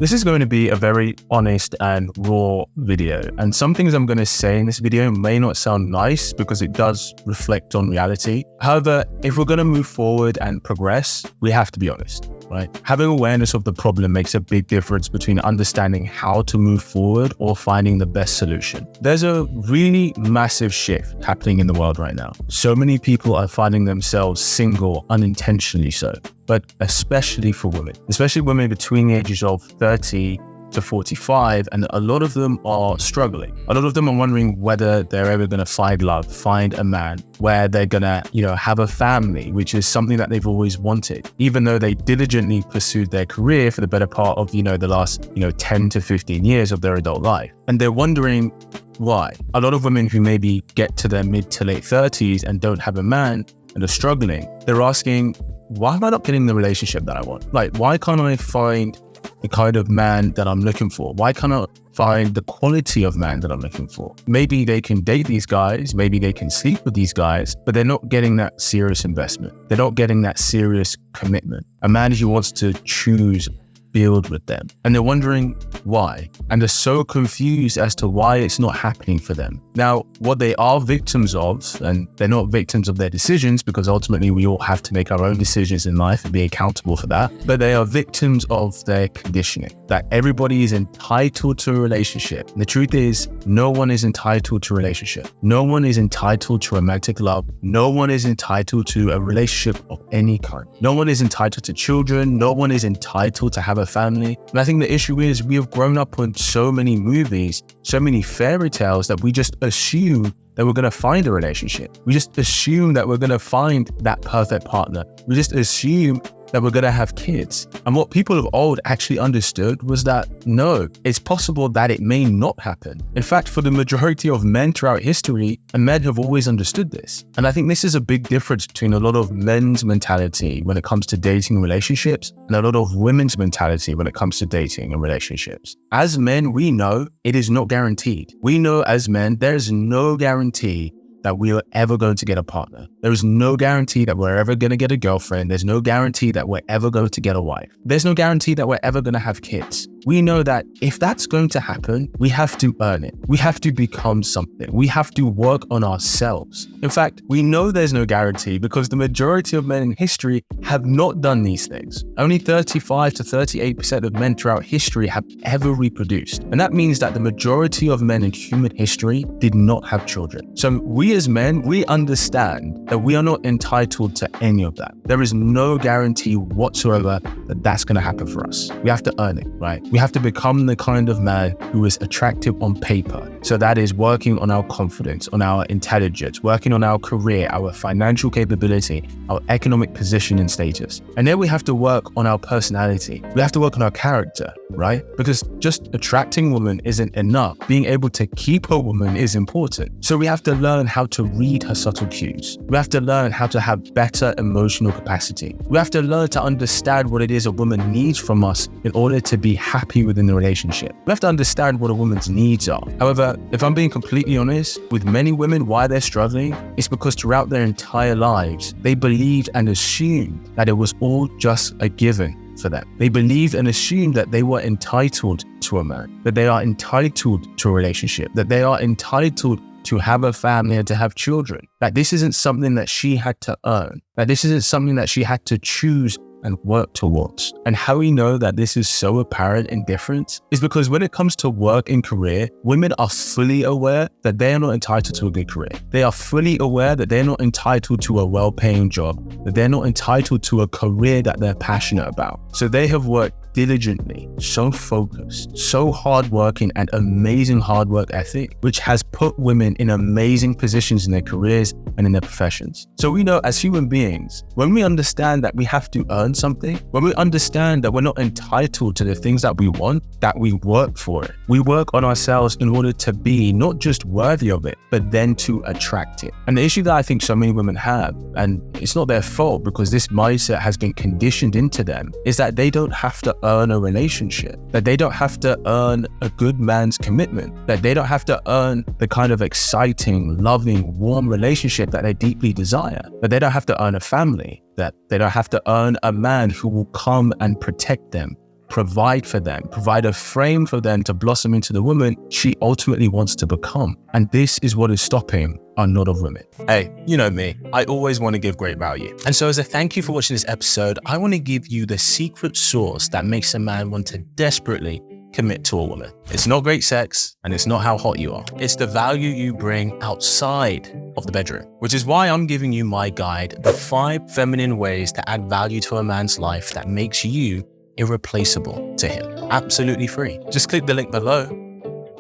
This is going to be a very honest and raw video, and some things I'm going to say in this video may not sound nice because it does reflect on reality. However, if we're going to move forward and progress, we have to be honest, right? Having awareness of the problem makes a big difference between understanding how to move forward or finding the best solution. There's a really massive shift happening in the world right now. So many people are finding themselves single unintentionally so, but especially for women, especially women between the ages of 30 to 45, and a lot of them are struggling. A lot of them are wondering whether they're ever going to find love, find a man, where they're going to, have a family, which is something that they've always wanted, even though they diligently pursued their career for the better part of, the last, 10 to 15 years of their adult life. And they're wondering why. A lot of women who maybe get to their mid to late 30s and don't have a man and are struggling, they're asking, why am I not getting the relationship that I want? Like, why can't I find the kind of man that I'm looking for? Why can't I find the quality of man that I'm looking for? Maybe they can date these guys, maybe they can sleep with these guys, but they're not getting that serious investment. They're not getting that serious commitment. A man who wants to choose, build with them. And they're wondering why. And they're so confused as to why it's not happening for them. Now, what they are victims of, and they're not victims of their decisions, because ultimately we all have to make our own decisions in life and be accountable for that, but they are victims of their conditioning, that everybody is entitled to a relationship. And the truth is, no one is entitled to a relationship. No one is entitled to romantic love. No one is entitled to a relationship of any kind. No one is entitled to children. No one is entitled to have a family. And I think the issue is we have grown up on so many movies, so many fairy tales, that we just assume that we're going to find a relationship. We just assume that we're going to find that perfect partner. We just assume that we're going to have kids. And what people of old actually understood was that, no, it's possible that it may not happen. In fact, for the majority of men throughout history, and men have always understood this. And I think this is a big difference between a lot of men's mentality when it comes to dating relationships and a lot of women's mentality when it comes to dating and relationships. As men, we know it is not guaranteed. We know as men, there's no guarantee that we are ever going to get a partner. There is no guarantee that we're ever going to get a girlfriend. There's no guarantee that we're ever going to get a wife. There's no guarantee that we're ever going to have kids. We know that if that's going to happen, we have to earn it. We have to become something. We have to work on ourselves. In fact, we know there's no guarantee because the majority of men in history have not done these things. Only 35 to 38% of men throughout history have ever reproduced. And that means that the majority of men in human history did not have children. So we as men, we understand that we are not entitled to any of that. There is no guarantee whatsoever that that's going to happen for us. We have to earn it, right? We have to become the kind of man who is attractive on paper. So that is working on our confidence, on our intelligence, working on our career, our financial capability, our economic position and status. And then we have to work on our personality. We have to work on our character, right? Because just attracting a woman isn't enough. Being able to keep a woman is important. So we have to learn how to read her subtle cues. We have to learn how to have better emotional capacity. We have to learn to understand what it is a woman needs from us in order to be happy within the relationship. We have to understand what a woman's needs are. However, if I'm being completely honest, with many women, why they're struggling is because throughout their entire lives, they believed and assumed that it was all just a given for them. They believed and assumed that they were entitled to a man, that they are entitled to a relationship, that they are entitled to have a family and to have children, that this isn't something that she had to earn, that this isn't something that she had to choose and work towards. And how we know that this is so apparent in difference is because when it comes to work and career, women are fully aware that they are not entitled to a good career. They are fully aware that they're not entitled to a well-paying job, that they're not entitled to a career that they're passionate about. So they have worked diligently, so focused, so hardworking, and amazing hard work ethic, which has put women in amazing positions in their careers and in their professions. So we know as human beings, when we understand that we have to earn something, when we understand that we're not entitled to the things that we want, that we work for it. We work on ourselves in order to be not just worthy of it, but then to attract it. And the issue that I think so many women have, and it's not their fault because this mindset has been conditioned into them, is that they don't have to earn a relationship, that they don't have to earn a good man's commitment, that they don't have to earn the kind of exciting, loving, warm relationship that they deeply desire, that they don't have to earn a family, that they don't have to earn a man who will come and protect them, provide for them, provide a frame for them to blossom into the woman she ultimately wants to become. And this is what is stopping a lot of women. Hey, you know me, I always want to give great value. And so as a thank you for watching this episode, I want to give you the secret sauce that makes a man want to desperately commit to a woman. It's not great sex, and it's not how hot you are. It's the value you bring outside of the bedroom, which is why I'm giving you my guide, the 5 feminine ways to add value to a man's life that makes you irreplaceable to him. Absolutely free. Just click the link below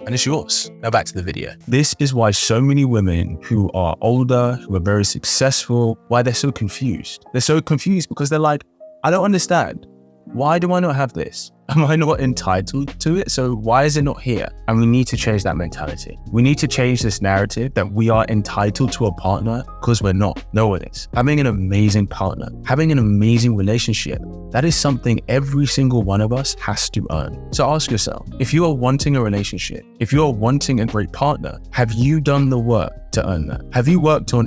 and it's yours. Now back to the video. This is why so many women who are older, who are very successful, why they're so confused. They're so confused because they're like, I don't understand. Why do I not have this? Am I not entitled to it? So why is it not here? And we need to change that mentality. We need to change this narrative that we are entitled to a partner because we're not. No one is. Having an amazing partner, having an amazing relationship, that is something every single one of us has to earn. So ask yourself, if you are wanting a relationship, if you are wanting a great partner, have you done the work to earn that? Have you worked on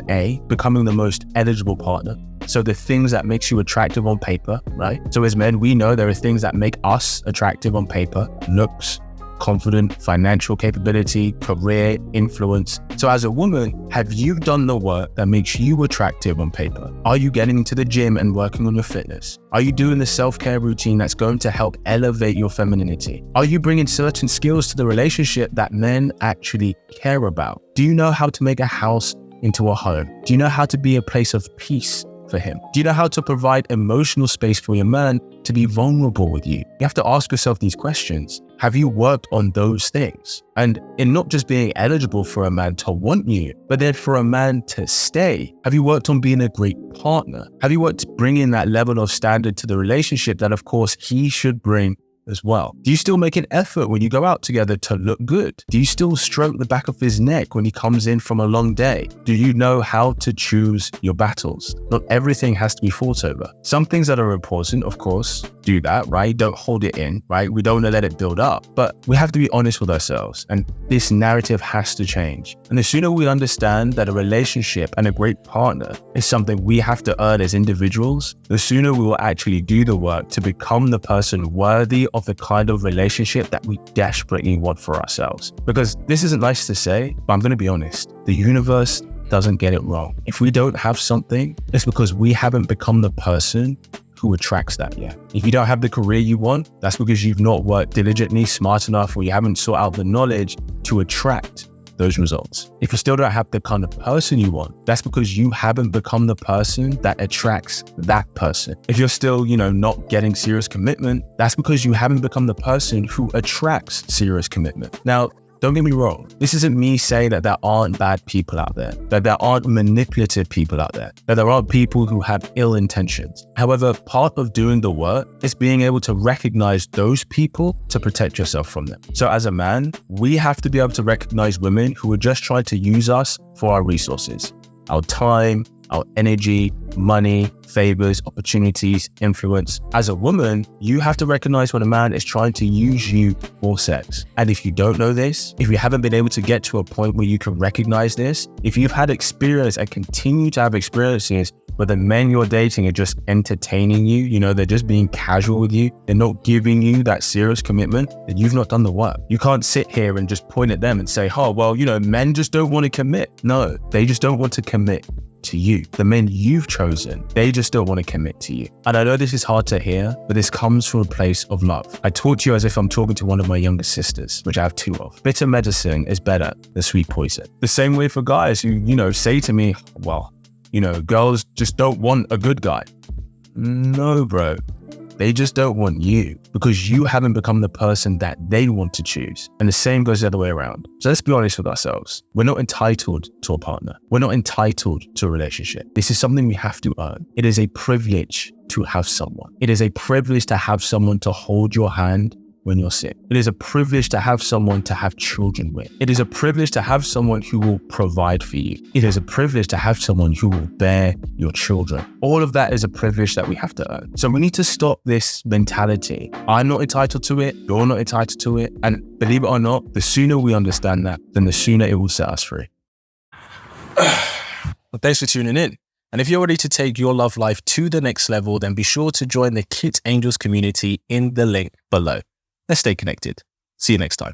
becoming the most eligible partner? So the things that makes you attractive on paper, right? So as men, we know there are things that make us attractive on paper: looks, confident, financial capability, career, influence. So as a woman, have you done the work that makes you attractive on paper? Are you getting into the gym and working on your fitness? Are you doing the self-care routine that's going to help elevate your femininity? Are you bringing certain skills to the relationship that men actually care about? Do you know how to make a house into a home? Do you know how to be a place of peace for him? Do you know how to provide emotional space for your man to be vulnerable with you? You have to ask yourself these questions. Have you worked on those things? And in not just being eligible for a man to want you, but then for a man to stay, have you worked on being a great partner? Have you worked bringing that level of standard to the relationship that of course he should bring as well? Do you still make an effort when you go out together to look good? Do you still stroke the back of his neck when he comes in from a long day? Do you know how to choose your battles? Not everything has to be fought over. Some things that are important, of course, do that, right? Don't hold it in, right? We don't want to let it build up, but we have to be honest with ourselves, and this narrative has to change. And the sooner we understand that a relationship and a great partner is something we have to earn as individuals, the sooner we will actually do the work to become the person worthy of the kind of relationship that we desperately want for ourselves. Because this isn't nice to say, but I'm going to be honest. The universe doesn't get it wrong. If we don't have something, it's because we haven't become the person who attracts that yet. If you don't have the career you want, that's because you've not worked diligently, smart enough, or you haven't sought out the knowledge to attract those results. If you still don't have the kind of person you want, that's because you haven't become the person that attracts that person. If you're still, not getting serious commitment, that's because you haven't become the person who attracts serious commitment. Now, don't get me wrong. This isn't me saying that there aren't bad people out there, that there aren't manipulative people out there, that there aren't people who have ill intentions. However, part of doing the work is being able to recognize those people to protect yourself from them. So as a man, we have to be able to recognize women who are just trying to use us for our resources, our time, our energy, money, favors, opportunities, influence. As a woman, you have to recognize when a man is trying to use you for sex. And if you don't know this, if you haven't been able to get to a point where you can recognize this, if you've had experience and continue to have experiences where the men you're dating are just entertaining you, they're just being casual with you, they're not giving you that serious commitment, then you've not done the work. You can't sit here and just point at them and say, men just don't want to commit. No, they just don't want to commit to you. The men you've chosen, they just don't want to commit to you. And I know this is hard to hear, but this comes from a place of love. I talk to you as if I'm talking to one of my younger sisters, which I have 2 of. Bitter medicine is better than sweet poison. The same way for guys who, say to me, girls just don't want a good guy. No, bro. They just don't want you because you haven't become the person that they want to choose. And the same goes the other way around. So let's be honest with ourselves. We're not entitled to a partner. We're not entitled to a relationship. This is something we have to earn. It is a privilege to have someone. It is a privilege to have someone to hold your hand when you're sick. It is a privilege to have someone to have children with. It is a privilege to have someone who will provide for you. It is a privilege to have someone who will bear your children. All of that is a privilege that we have to earn. So we need to stop this mentality. I'm not entitled to it. You're not entitled to it. And believe it or not, the sooner we understand that, then the sooner it will set us free. Well, thanks for tuning in. And if you're ready to take your love life to the next level, then be sure to join the Kit Angels community in the link below. Let's stay connected. See you next time.